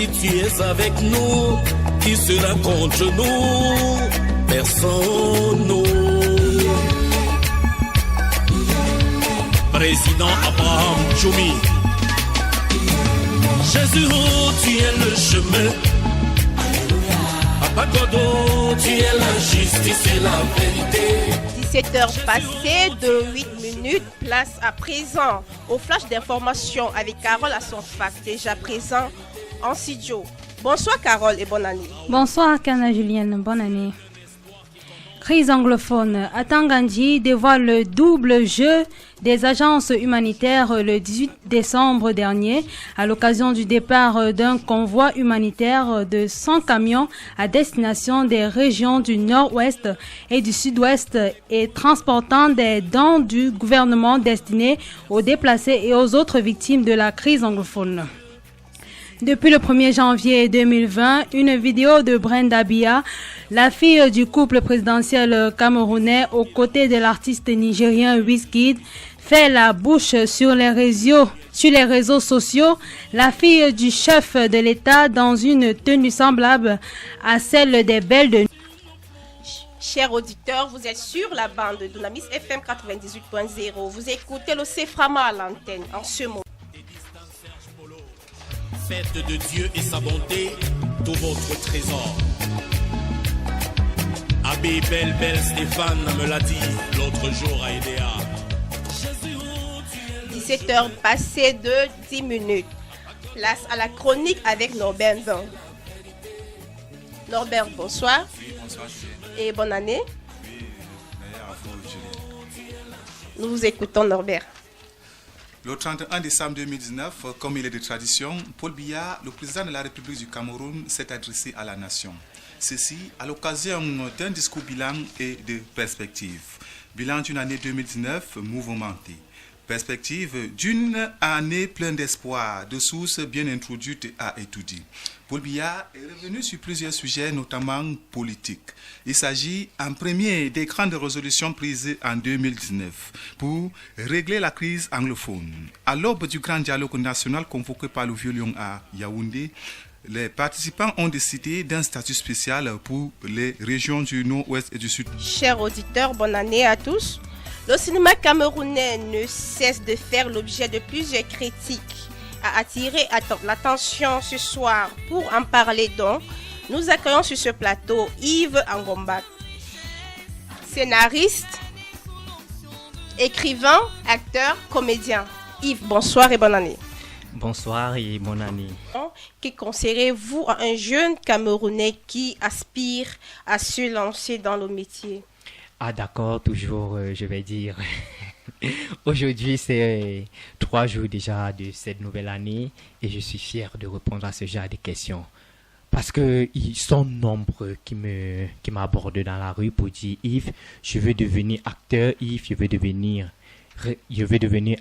si tu es avec nous, qui sera contre nous? Personne, non. Président Abraham Tchoumi. Jésus, oh, tu es le chemin. Papa Godo, tu es la justice et la vérité. 17h passées de 8 minutes, place à présent au flash d'information avec Carole Assonfac, déjà présent en studio. Bonsoir Carole et bonne année. Bonsoir Kana Julienne, bonne année. Crise anglophone. Atangandji dévoile le double jeu des agences humanitaires le 18 décembre dernier à l'occasion du départ d'un convoi humanitaire de 100 camions à destination des régions du nord-ouest et du sud-ouest et transportant des dons du gouvernement destinés aux déplacés et aux autres victimes de la crise anglophone. Depuis le 1er janvier 2020, une vidéo de Brenda Bia, la fille du couple présidentiel camerounais aux côtés de l'artiste nigérien Wizkid, fait la bouche sur les réseaux sociaux. La fille du chef de l'État dans une tenue semblable à celle des belles de nuit. Chers auditeurs, vous êtes sur la bande de Dunamis FM 98.0. Vous écoutez le Ceframa à l'antenne en ce moment. Faites de Dieu et sa bonté tout votre trésor. Abbé Belle Stéphane me l'a dit l'autre jour à Edea. 17h passées de 10 minutes. Place à la chronique avec Norbert Vin. Norbert, bonsoir. Oui, bonsoir. Et bonne année. Oui, d'ailleurs, à vous, Julie. Nous vous écoutons, Norbert. Le 31 décembre 2019, comme il est de tradition, Paul Biya, le président de la République du Cameroun, s'est adressé à la nation. Ceci à l'occasion d'un discours bilan et de perspective. Bilan d'une année 2019 mouvementée. Perspective d'une année pleine d'espoir, de sources bien introduites à étudier. Paul Biya est revenu sur plusieurs sujets, notamment politiques. Il s'agit en premier des grandes résolutions prises en 2019 pour régler la crise anglophone. À l'aube du grand dialogue national convoqué par le Vieux-Lyon à Yaoundé, les participants ont décidé d'un statut spécial pour les régions du nord-ouest et du sud. Chers auditeurs, bonne année à tous. Le cinéma camerounais ne cesse de faire l'objet de plusieurs critiques. À attirer l'attention ce soir pour en parler donc, nous accueillons sur ce plateau Yves Angomba, scénariste, écrivain, acteur, comédien. Yves, bonsoir et bonne année. Bonsoir et bonne année. Que conseillerez-vous à un jeune Camerounais qui aspire à se lancer dans le métier? Ah d'accord, toujours je vais dire. Aujourd'hui c'est 3 jours déjà de cette nouvelle année et je suis fier de répondre à ce genre de questions. Parce qu'ils sont nombreux qui m'abordent dans la rue pour dire Yves, je veux devenir acteur, Yves, je veux devenir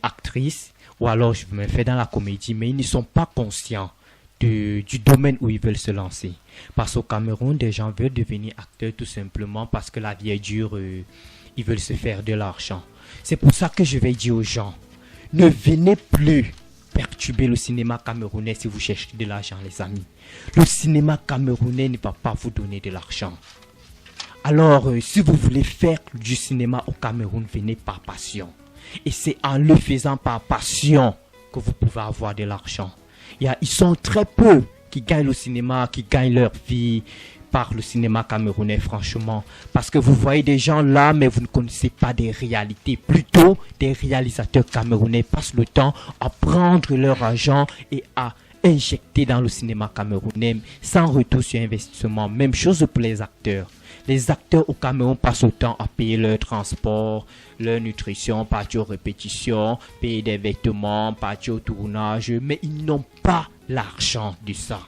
actrice ou alors je me fais dans la comédie, mais ils ne sont pas conscients du domaine où ils veulent se lancer. Parce qu'au Cameroun, des gens veulent devenir acteurs tout simplement parce que la vie est dure, ils veulent se faire de l'argent. C'est pour ça que je vais dire aux gens, ne venez plus perturber le cinéma camerounais si vous cherchez de l'argent, les amis. Le cinéma camerounais ne va pas vous donner de l'argent. Alors, si vous voulez faire du cinéma au Cameroun, venez par passion. Et c'est en le faisant par passion que vous pouvez avoir de l'argent. Ils sont très peu qui gagnent le cinéma, qui gagnent leur vie par le cinéma camerounais, franchement. Parce que vous voyez des gens là, mais vous ne connaissez pas des réalités. Plutôt, des réalisateurs camerounais passent le temps à prendre leur argent et à injecter dans le cinéma camerounais sans retour sur investissement. Même chose pour les acteurs. Les acteurs au Cameroun passent le temps à payer leur transport, leur nutrition, partir aux répétitions, payer des vêtements, partir au tournage, mais ils n'ont pas l'argent de ça.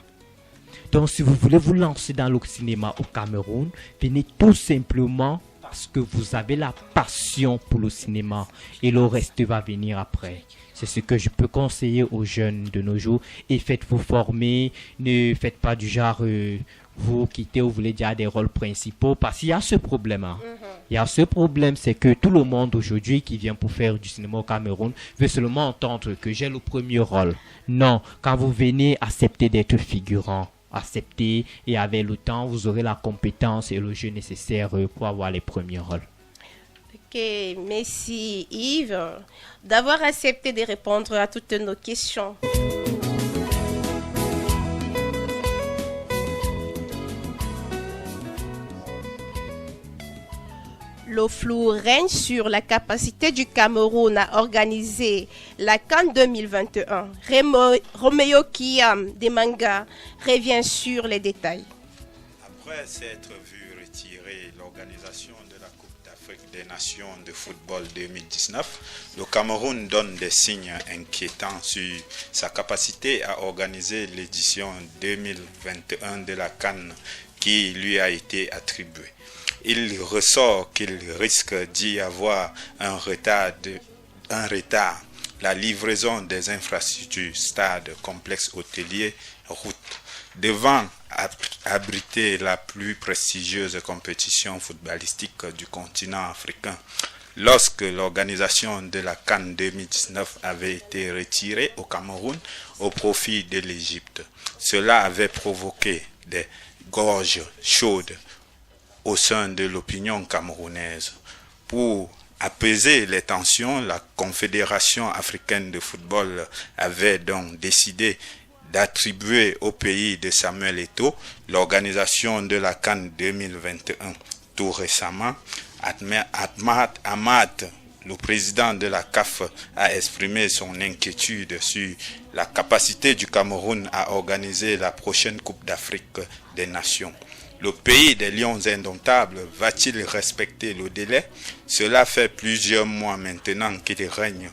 Donc si vous voulez vous lancer dans le cinéma au Cameroun, venez tout simplement parce que vous avez la passion pour le cinéma et le reste va venir après. C'est ce que je peux conseiller aux jeunes de nos jours. Et faites-vous former, ne faites pas du genre vous quittez, vous voulez déjà des rôles principaux, parce qu'il y a ce problème. Hein. Il y a ce problème, c'est que tout le monde aujourd'hui qui vient pour faire du cinéma au Cameroun veut seulement entendre que j'ai le premier rôle. Non, quand vous venez accepter d'être figurant, accepter, et avec le temps, vous aurez la compétence et le jeu nécessaire pour avoir les premiers rôles. Ok, merci Yves d'avoir accepté de répondre à toutes nos questions. Le flou règne sur la capacité du Cameroun à organiser la CAN 2021. Roméo Kiyam des Mangas revient sur les détails. Après s'être vu retirer l'organisation de la Coupe d'Afrique des Nations de football 2019, le Cameroun donne des signes inquiétants sur sa capacité à organiser l'édition 2021 de la CAN qui lui a été attribuée. Il ressort qu'il risque d'y avoir un retard. La livraison des infrastructures, stades, complexes hôteliers, routes, devant abriter la plus prestigieuse compétition footballistique du continent africain. Lorsque l'organisation de la CAN 2019 avait été retirée au Cameroun au profit de l'Égypte, cela avait provoqué des gorges chaudes au sein de l'opinion camerounaise. Pour apaiser les tensions, la Confédération africaine de football avait donc décidé d'attribuer au pays de Samuel Eto'o l'organisation de la CAN 2021. Tout récemment, Ahmad, le président de la CAF, a exprimé son inquiétude sur la capacité du Cameroun à organiser la prochaine Coupe d'Afrique des Nations. Le pays des lions indomptables va-t-il respecter le délai? Cela fait plusieurs mois maintenant qu'il règne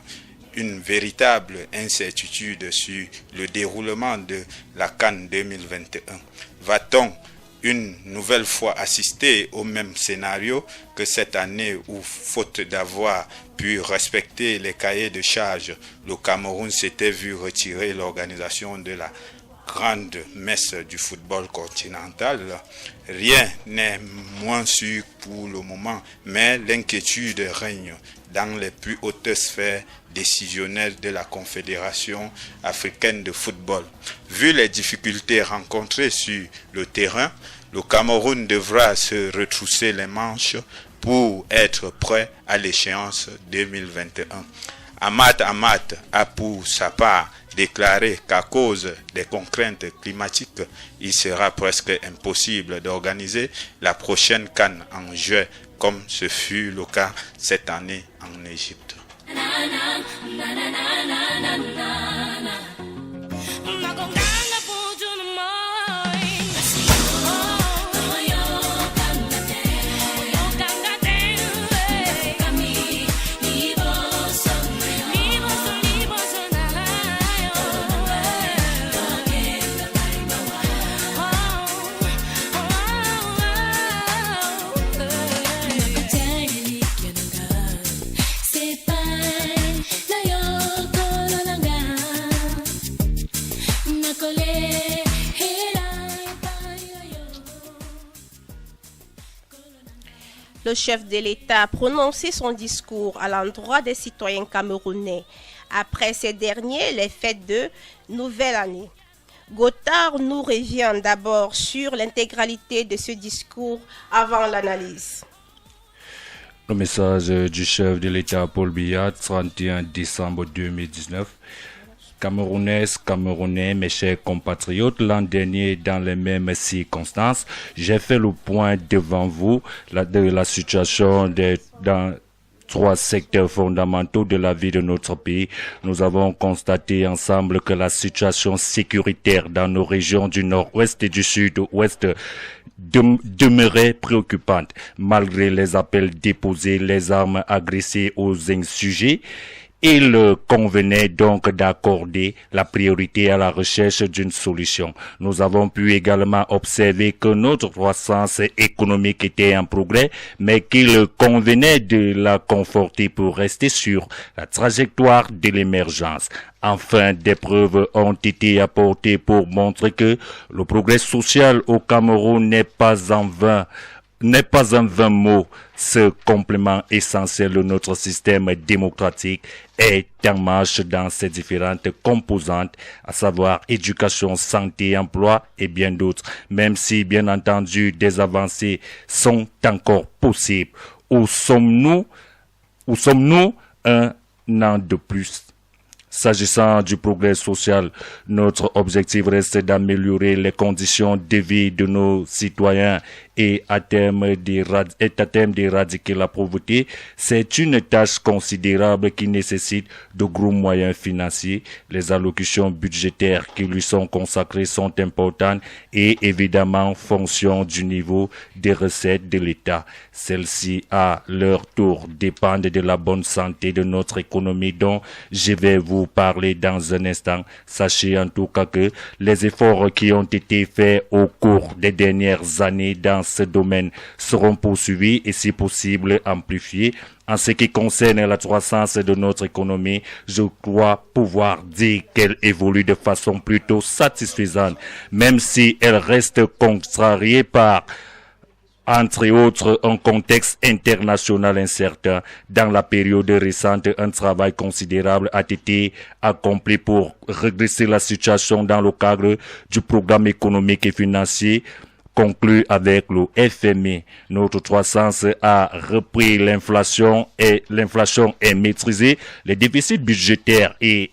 une véritable incertitude sur le déroulement de la CAN 2021. Va-t-on une nouvelle fois assister au même scénario que cette année où, faute d'avoir pu respecter les cahiers de charges, le Cameroun s'était vu retirer l'organisation de la grande messe du football continental? Rien n'est moins sûr pour le moment, mais l'inquiétude règne dans les plus hautes sphères décisionnelles de la Confédération africaine de football. Vu les difficultés rencontrées sur le terrain, le Cameroun devra se retrousser les manches pour être prêt à l'échéance 2021. Ahmad a pour sa part déclaré qu'à cause des contraintes climatiques, il sera presque impossible d'organiser la prochaine CAN en juin, comme ce fut le cas cette année en Égypte. Le chef de l'État a prononcé son discours à l'endroit des citoyens camerounais après ces derniers les fêtes de Nouvelle Année. Gothard nous revient d'abord sur l'intégralité de ce discours avant l'analyse. Le message du chef de l'État Paul Biya, 31 décembre 2019. Camerounaises, Camerounais, mes chers compatriotes, l'an dernier, dans les mêmes circonstances, j'ai fait le point devant vous de la situation dans 3 secteurs fondamentaux de la vie de notre pays. Nous avons constaté ensemble que la situation sécuritaire dans nos régions du nord-ouest et du sud-ouest demeurait préoccupante. Malgré les appels déposés, les armes agressées aux insurgés Il convenait donc d'accorder la priorité à la recherche d'une solution. Nous avons pu également observer que notre croissance économique était en progrès, mais qu'il convenait de la conforter pour rester sur la trajectoire de l'émergence. Enfin, des preuves ont été apportées pour montrer que le progrès social au Cameroun n'est pas un vain mot. Ce complément essentiel de notre système démocratique est en marche dans ses différentes composantes, à savoir éducation, santé, emploi et bien d'autres, même si, bien entendu, des avancées sont encore possibles. Où sommes-nous un an de plus? S'agissant du progrès social, notre objectif reste d'améliorer les conditions de vie de nos citoyens et à terme d'éradiquer la pauvreté. C'est une tâche considérable qui nécessite de gros moyens financiers. Les allocutions budgétaires qui lui sont consacrées sont importantes et évidemment en fonction du niveau des recettes de l'État. Celles-ci, à leur tour, dépendent de la bonne santé de notre économie dont je vais vous parler dans un instant. Sachez en tout cas que les efforts qui ont été faits au cours des dernières années dans ce domaine seront poursuivis et si possible amplifiés. En ce qui concerne la croissance de notre économie, je crois pouvoir dire qu'elle évolue de façon plutôt satisfaisante, même si elle reste contrariée par entre autres, un contexte international incertain. Dans la période récente, un travail considérable a été accompli pour redresser la situation dans le cadre du programme économique et financier conclu avec le FMI. Notre croissance a repris, l'inflation est maîtrisée, les déficits budgétaires et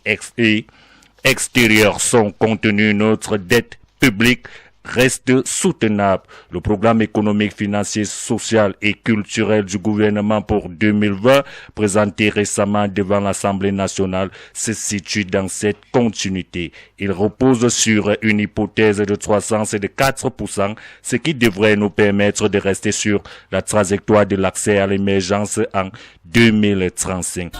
extérieurs sont contenus, notre dette publique reste soutenable. Le programme économique, financier, social et culturel du gouvernement pour 2020, présenté récemment devant l'Assemblée nationale, se situe dans cette continuité. Il repose sur une hypothèse de croissance de 4%, ce qui devrait nous permettre de rester sur la trajectoire de l'accès à l'émergence en 2035.